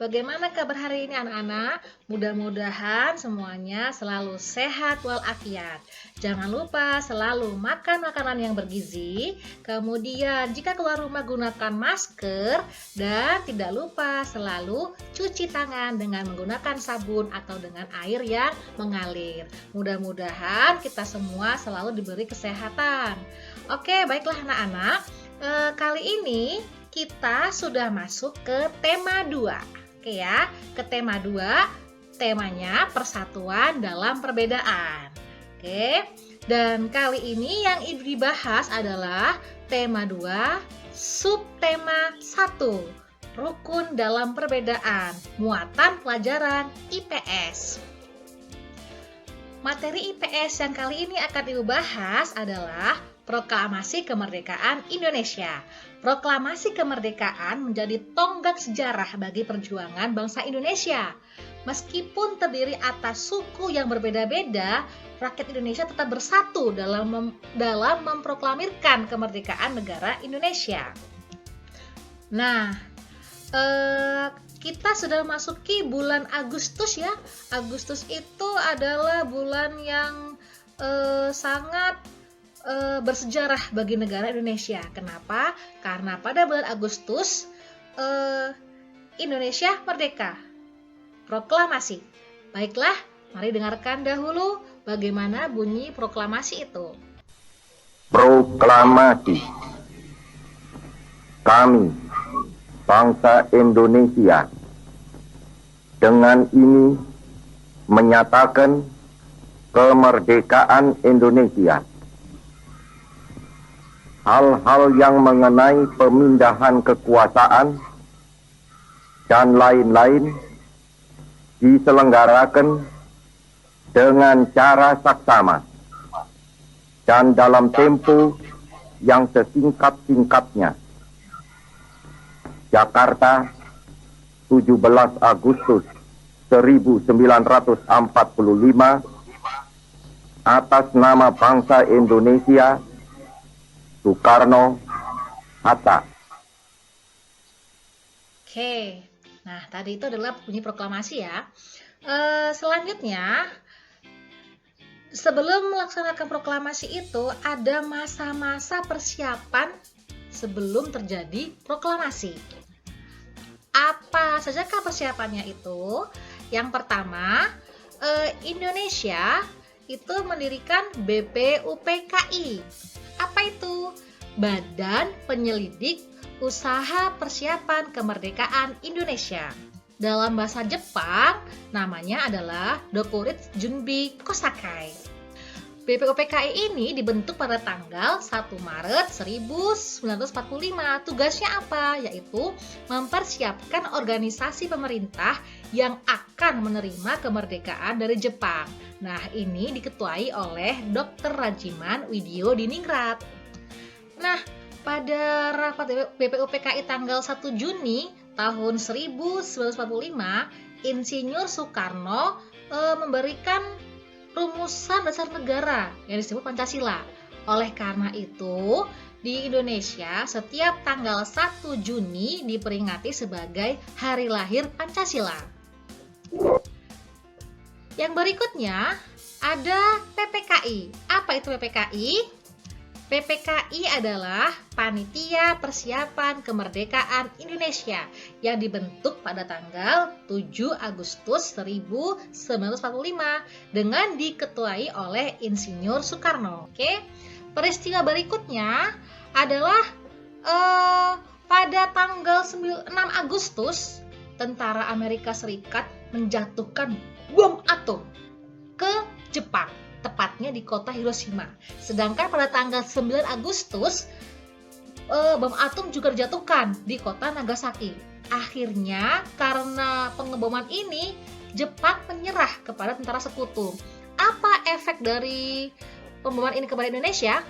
Bagaimana kabar hari ini anak-anak? Mudah-mudahan semuanya selalu sehat walafiat. Jangan lupa selalu makan makanan yang bergizi. Kemudian jika keluar rumah gunakan masker. Dan tidak lupa selalu cuci tangan dengan menggunakan sabun atau dengan air yang mengalir. Mudah-mudahan kita semua selalu diberi kesehatan. Oke, baiklah anak-anak. Kali ini kita sudah masuk ke tema 2. Oke ya, ke tema 2, temanya persatuan dalam perbedaan. Oke, dan kali ini yang dibahas adalah tema 2, subtema 1, rukun dalam perbedaan, muatan pelajaran IPS. Materi IPS yang kali ini akan Ibu bahas adalah Proklamasi Kemerdekaan Indonesia. Proklamasi kemerdekaan menjadi tonggak sejarah bagi perjuangan bangsa Indonesia. Meskipun terdiri atas suku yang berbeda-beda, rakyat Indonesia tetap bersatu dalam memproklamirkan kemerdekaan negara Indonesia. Nah, kita sudah memasuki bulan Agustus ya. Agustus itu adalah bulan yang sangat bersejarah bagi negara Indonesia. Kenapa? Karena pada bulan Agustus Indonesia merdeka. Proklamasi. Baiklah, mari dengarkan dahulu bagaimana bunyi proklamasi itu. Proklamasi. Kami, bangsa Indonesia, dengan ini menyatakan kemerdekaan Indonesia. Hal-hal yang mengenai pemindahan kekuasaan dan lain-lain diselenggarakan dengan cara saksama dan dalam tempo yang sesingkat-singkatnya. Jakarta, 17 Agustus 1945, atas nama bangsa Indonesia, Soekarno, Hatta. Oke, nah tadi itu adalah bunyi proklamasi ya. Selanjutnya, sebelum melaksanakan proklamasi itu ada masa-masa persiapan sebelum terjadi proklamasi. Apa sajakah persiapannya itu? Yang pertama, Indonesia itu mendirikan BPUPKI. Apa itu? Badan Penyelidik Usaha Persiapan Kemerdekaan Indonesia. Dalam bahasa Jepang, namanya adalah Dokuritsu Junbi Kosakai. BPUPKI ini dibentuk pada tanggal 1 Maret 1945. Tugasnya apa? Yaitu mempersiapkan organisasi pemerintah yang akan menerima kemerdekaan dari Jepang. Nah, ini diketuai oleh Dr. Rajiman Widyodiningrat. Nah, pada rapat BPUPKI tanggal 1 Juni tahun 1945, Insinyur Soekarno memberikan rumusan dasar negara yang disebut Pancasila. Oleh karena itu, di Indonesia setiap tanggal 1 Juni diperingati sebagai hari lahir Pancasila. Yang berikutnya ada PPKI. Apa itu PPKI? PPKI adalah Panitia Persiapan Kemerdekaan Indonesia yang dibentuk pada tanggal 7 Agustus 1945 dengan diketuai oleh Insinyur Soekarno. Oke. Peristiwa berikutnya adalah pada tanggal 6 Agustus tentara Amerika Serikat menjatuhkan bom atom ke Jepang, tepatnya di kota Hiroshima. Sedangkan pada tanggal 9 Agustus, bom atom juga dijatuhkan di kota Nagasaki. Akhirnya, karena pengeboman ini, Jepang menyerah kepada tentara sekutu. Apa efek dari pemboman ini kepada Indonesia?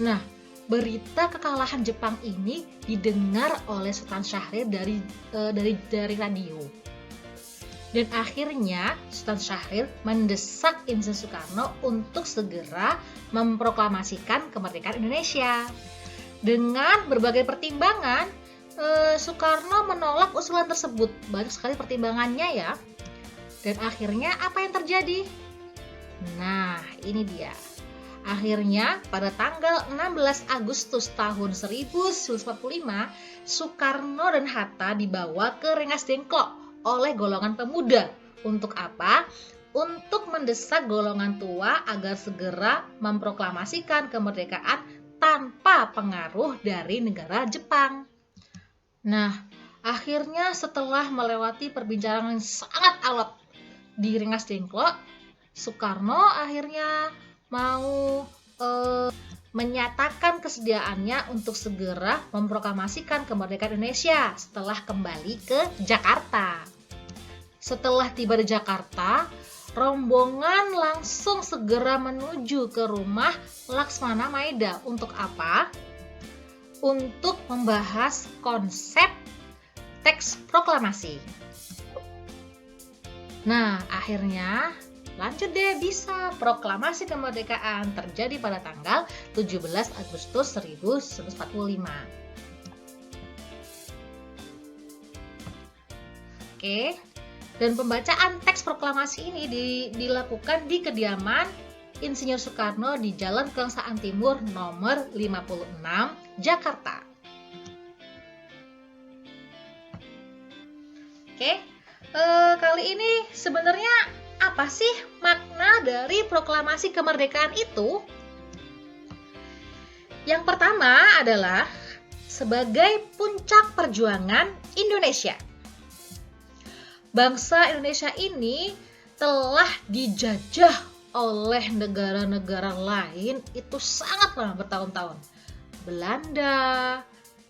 Nah, berita kekalahan Jepang ini didengar oleh Sultan Syahrir dari radio. Dan akhirnya Sultan Syahrir mendesak Insinyur Soekarno untuk segera memproklamasikan kemerdekaan Indonesia. Dengan berbagai pertimbangan, Soekarno menolak usulan tersebut. Banyak sekali pertimbangannya ya. Dan akhirnya apa yang terjadi? Nah, ini dia. Akhirnya pada tanggal 16 Agustus tahun 1945, Soekarno dan Hatta dibawa ke Rengas Dengklok oleh golongan pemuda. Untuk apa? Untuk mendesak golongan tua agar segera memproklamasikan kemerdekaan tanpa pengaruh dari negara Jepang. Nah, akhirnya setelah melewati perbincangan yang sangat alot di Rengas Dengklok, Soekarno akhirnya mau menyatakan kesediaannya untuk segera memproklamasikan kemerdekaan Indonesia setelah kembali ke Jakarta. Setelah tiba di Jakarta, rombongan langsung segera menuju ke rumah Laksmana Maeda. Untuk apa? Untuk membahas konsep teks proklamasi. Nah, akhirnya lanjut deh, bisa proklamasi kemerdekaan terjadi pada tanggal 17 Agustus 1945. Oke, dan pembacaan teks proklamasi ini dilakukan di kediaman Insinyur Soekarno di Jalan Kebangsaan Timur nomor 56, Jakarta. Oke, kali ini sebenarnya apa sih makna dari proklamasi kemerdekaan itu? Yang pertama adalah sebagai puncak perjuangan Indonesia. Bangsa Indonesia ini telah dijajah oleh negara-negara lain itu sangat lama, bertahun-tahun. Belanda,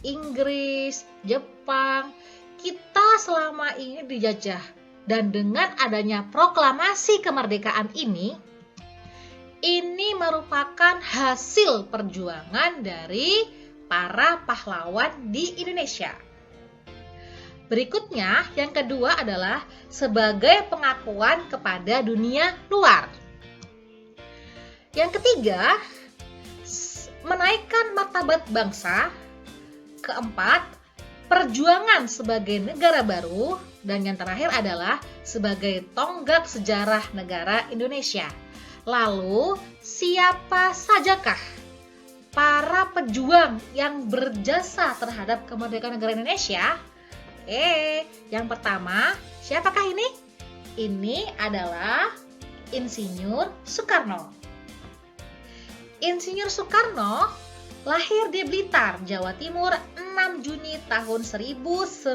Inggris, Jepang, kita selama ini dijajah. Dan dengan adanya proklamasi kemerdekaan ini merupakan hasil perjuangan dari para pahlawan di Indonesia. Berikutnya, yang kedua adalah sebagai pengakuan kepada dunia luar. Yang ketiga, menaikkan martabat bangsa. Keempat, perjuangan sebagai negara baru. Dan yang terakhir adalah sebagai tonggak sejarah negara Indonesia. Lalu, siapa sajakah para pejuang yang berjasa terhadap kemerdekaan negara Indonesia? Yang pertama, siapakah ini? Ini adalah Insinyur Soekarno. Insinyur Soekarno lahir di Blitar, Jawa Timur 6 Juni tahun 1901.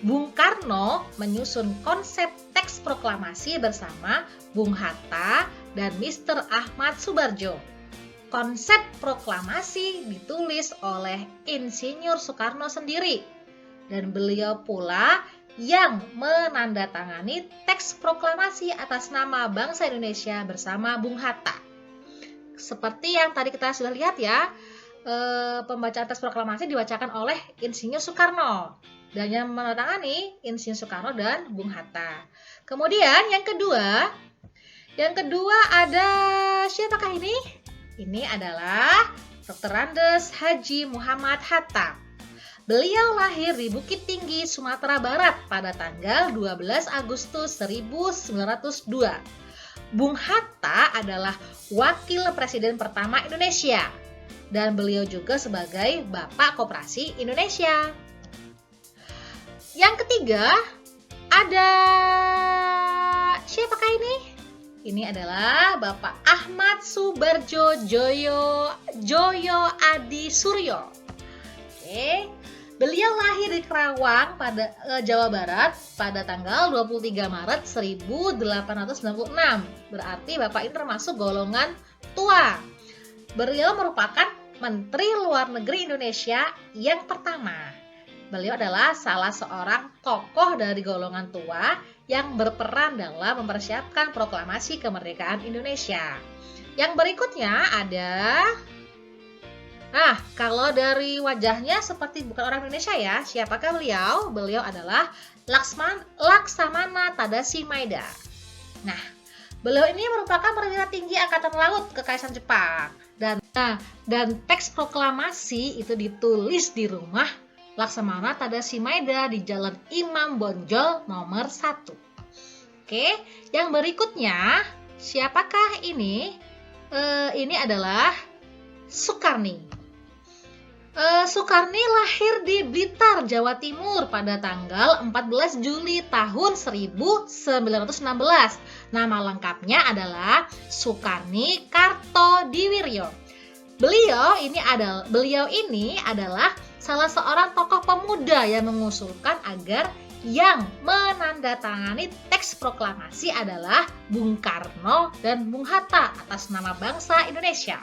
Bung Karno menyusun konsep teks proklamasi bersama Bung Hatta dan Mr. Ahmad Subarjo. Konsep proklamasi ditulis oleh Insinyur Soekarno sendiri dan beliau pula yang menandatangani teks proklamasi atas nama bangsa Indonesia bersama Bung Hatta. Seperti yang tadi kita sudah lihat ya, pembacaan teks proklamasi dibacakan oleh Insinyur Soekarno. Dan yang menandatangani Insinyur Soekarno dan Bung Hatta. Kemudian yang kedua ada siapakah ini? Ini adalah Dr. Andes Haji Muhammad Hatta. Beliau lahir di Bukit Tinggi, Sumatera Barat pada tanggal 12 Agustus 1902. Bung Hatta adalah wakil presiden pertama Indonesia dan beliau juga sebagai Bapak Koperasi Indonesia. Yang ketiga, ada siapakah ini? Ini adalah Bapak Ahmad Subarjo Joyo Adi Suryo. Beliau lahir di Kerawang pada Jawa Barat pada tanggal 23 Maret 1896. Berarti Bapak ini termasuk golongan tua. Beliau merupakan Menteri Luar Negeri Indonesia yang pertama. Beliau adalah salah seorang tokoh dari golongan tua yang berperan dalam mempersiapkan proklamasi kemerdekaan Indonesia. Yang berikutnya ada, kalau dari wajahnya seperti bukan orang Indonesia ya. Siapakah beliau? Beliau adalah Laksamana Tadashi Maeda. Nah, beliau ini merupakan perwira tinggi Angkatan Laut Kekaisaran Jepang dan Nah, dan teks proklamasi itu ditulis di rumah Laksamana Tadasimaeda di Jalan Imam Bonjol nomor 1. Oke, yang berikutnya, siapakah ini? Ini adalah Sukarni. Sukarni lahir di Blitar, Jawa Timur pada tanggal 14 Juli tahun 1916. Nama lengkapnya adalah Sukarni Kartodiwiryo. Beliau ini adalah salah seorang tokoh pemuda yang mengusulkan agar yang menandatangani teks proklamasi adalah Bung Karno dan Bung Hatta atas nama bangsa Indonesia.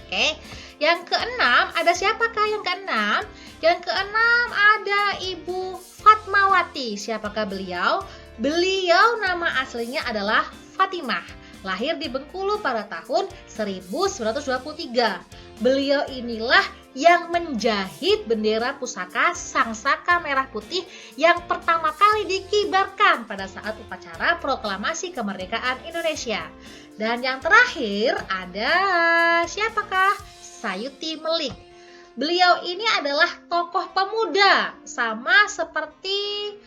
Oke, yang keenam, ada siapakah yang keenam? Yang keenam ada Ibu Fatmawati. Siapakah beliau? Beliau nama aslinya adalah Fatimah. Lahir di Bengkulu pada tahun 1923. Beliau inilah yang menjahit bendera pusaka Sangsaka Merah Putih yang pertama kali dikibarkan pada saat upacara proklamasi kemerdekaan Indonesia. Dan yang terakhir ada siapakah? Sayuti Melik. Beliau ini adalah tokoh pemuda, sama seperti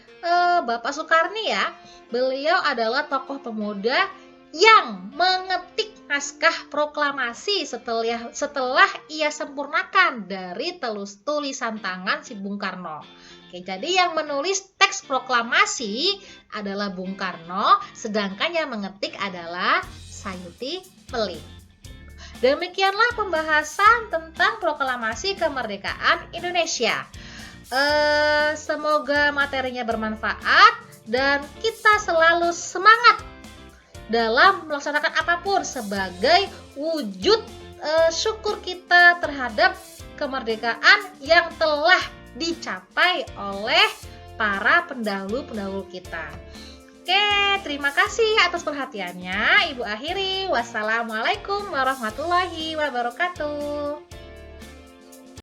Bapak Sukarni ya. Beliau adalah tokoh pemuda yang mengetik naskah proklamasi setelah ia sempurnakan dari tulisan tangan si Bung Karno. Oke, jadi yang menulis teks proklamasi adalah Bung Karno, sedangkan yang mengetik adalah Sayuti Melik. Demikianlah pembahasan tentang proklamasi kemerdekaan Indonesia. Semoga materinya bermanfaat dan kita selalu semangat dalam melaksanakan apapun sebagai wujud syukur kita terhadap kemerdekaan yang telah dicapai oleh para pendahulu-pendahulu kita. Oke, terima kasih atas perhatiannya. Ibu akhiri. Wassalamualaikum warahmatullahi wabarakatuh.